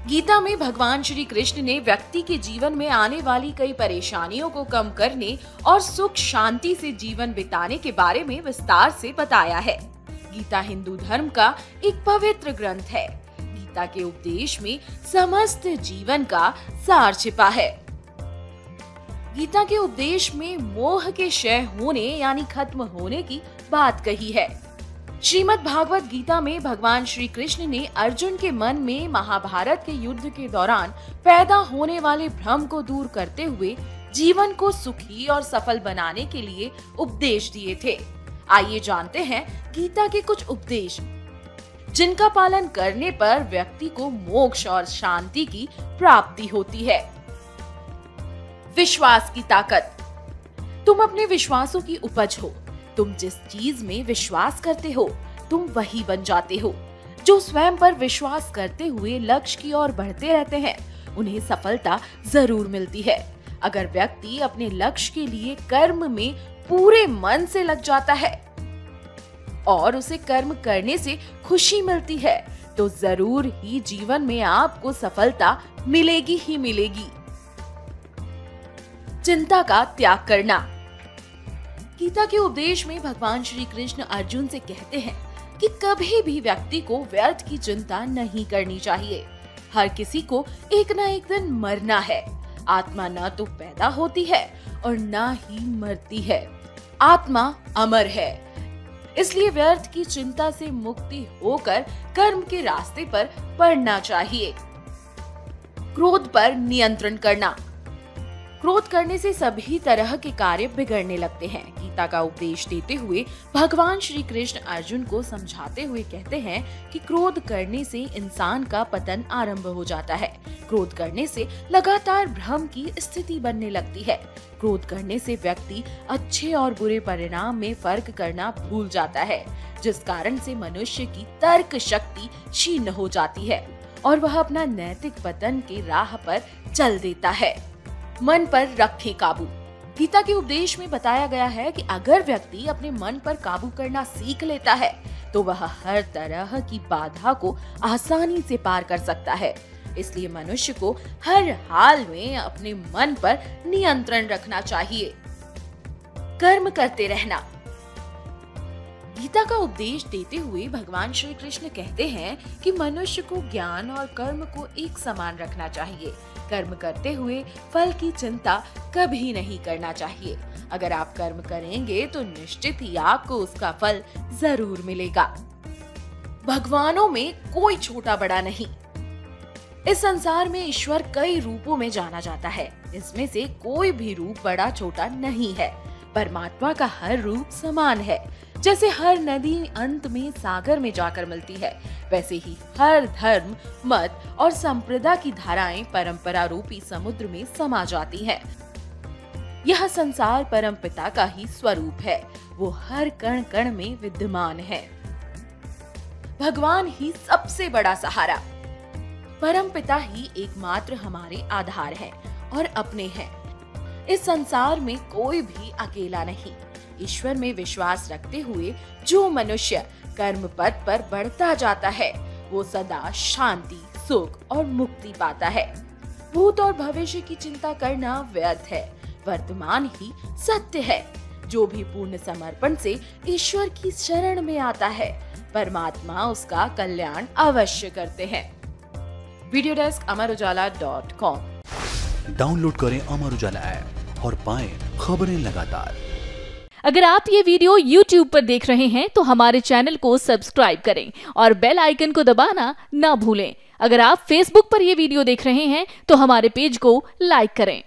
गीता में भगवान श्री कृष्ण ने व्यक्ति के जीवन में आने वाली कई परेशानियों को कम करने और सुख शांति से जीवन बिताने के बारे में विस्तार से बताया है। गीता हिंदू धर्म का एक पवित्र ग्रंथ है। गीता के उपदेश में समस्त जीवन का सार छिपा है। गीता के उपदेश में मोह के क्षय होने यानी खत्म होने की बात कही है। श्रीमद् भागवत गीता में भगवान श्री कृष्ण ने अर्जुन के मन में महाभारत के युद्ध के दौरान पैदा होने वाले भ्रम को दूर करते हुए जीवन को सुखी और सफल बनाने के लिए उपदेश दिए थे। आइए जानते हैं गीता के कुछ उपदेश, जिनका पालन करने पर व्यक्ति को मोक्ष और शांति की प्राप्ति होती है। विश्वास की ताकत। तुम अपने विश्वासों की उपज हो। तुम जिस चीज में विश्वास करते हो तुम वही बन जाते हो। जो स्वयं पर विश्वास करते हुए लक्ष्य की ओर बढ़ते रहते हैं उन्हें सफलता जरूर मिलती है। अगर व्यक्ति अपने लक्ष्य के लिए कर्म में पूरे मन से लग जाता है और उसे कर्म करने से खुशी मिलती है तो जरूर ही जीवन में आपको सफलता मिलेगी ही मिलेगी। चिंता का त्याग करना। गीता के उपदेश में भगवान श्री कृष्ण अर्जुन से कहते हैं कि कभी भी व्यक्ति को व्यर्थ की चिंता नहीं करनी चाहिए। हर किसी को एक न एक दिन मरना है। आत्मा न तो पैदा होती है और न ही मरती है। आत्मा अमर है। इसलिए व्यर्थ की चिंता से मुक्ति होकर कर्म के रास्ते पर बढ़ना चाहिए। क्रोध पर नियंत्रण करना। क्रोध करने से सभी तरह के कार्य बिगड़ने लगते हैं। गीता का उपदेश देते हुए भगवान श्री कृष्ण अर्जुन को समझाते हुए कहते हैं कि क्रोध करने से इंसान का पतन आरंभ हो जाता है। क्रोध करने से लगातार भ्रम की स्थिति बनने लगती है। क्रोध करने से व्यक्ति अच्छे और बुरे परिणाम में फर्क करना भूल जाता है, जिस कारण से मनुष्य की तर्क शक्ति क्षीण हो जाती है और वह अपना नैतिक पतन के राह पर चल देता है। मन पर रखे काबू। गीता के उपदेश में बताया गया है कि अगर व्यक्ति अपने मन पर काबू करना सीख लेता है तो वह हर तरह की बाधा को आसानी से पार कर सकता है। इसलिए मनुष्य को हर हाल में अपने मन पर नियंत्रण रखना चाहिए। कर्म करते रहना। गीता का उपदेश देते हुए भगवान श्री कृष्ण कहते हैं कि मनुष्य को ज्ञान और कर्म को एक समान रखना चाहिए। कर्म करते हुए फल की चिंता कभी नहीं करना चाहिए। अगर आप कर्म करेंगे तो निश्चित ही आपको उसका फल जरूर मिलेगा। भगवानों में कोई छोटा बड़ा नहीं। इस संसार में ईश्वर कई रूपों में जाना जाता है। इसमें से कोई भी रूप बड़ा छोटा नहीं है। परमात्मा का हर रूप समान है। जैसे हर नदी अंत में सागर में जाकर मिलती है, वैसे ही हर धर्म, मत और संप्रदाय की धाराएं परंपरा रूपी समुद्र में समा जाती हैं। यह संसार परमपिता का ही स्वरूप है। वो हर कण कण में विद्यमान है। भगवान ही सबसे बड़ा सहारा। परमपिता ही एकमात्र हमारे आधार है और अपने हैं। इस संसार में कोई भी अकेला नहीं। ईश्वर में विश्वास रखते हुए जो मनुष्य कर्म पथ पर बढ़ता जाता है वो सदा शांति, सुख और मुक्ति पाता है। भूत और भविष्य की चिंता करना व्यर्थ है। वर्तमान ही सत्य है। जो भी पूर्ण समर्पण से ईश्वर की शरण में आता है परमात्मा उसका कल्याण अवश्य करते हैं। Video desk amarujala.com। डाउनलोड करें अमर उजाला ऐप और पाएं खबरें लगातार। अगर आप ये वीडियो YouTube पर देख रहे हैं तो हमारे चैनल को सब्सक्राइब करें और बेल आइकन को दबाना ना भूलें। अगर आप Facebook पर ये वीडियो देख रहे हैं तो हमारे पेज को लाइक करें।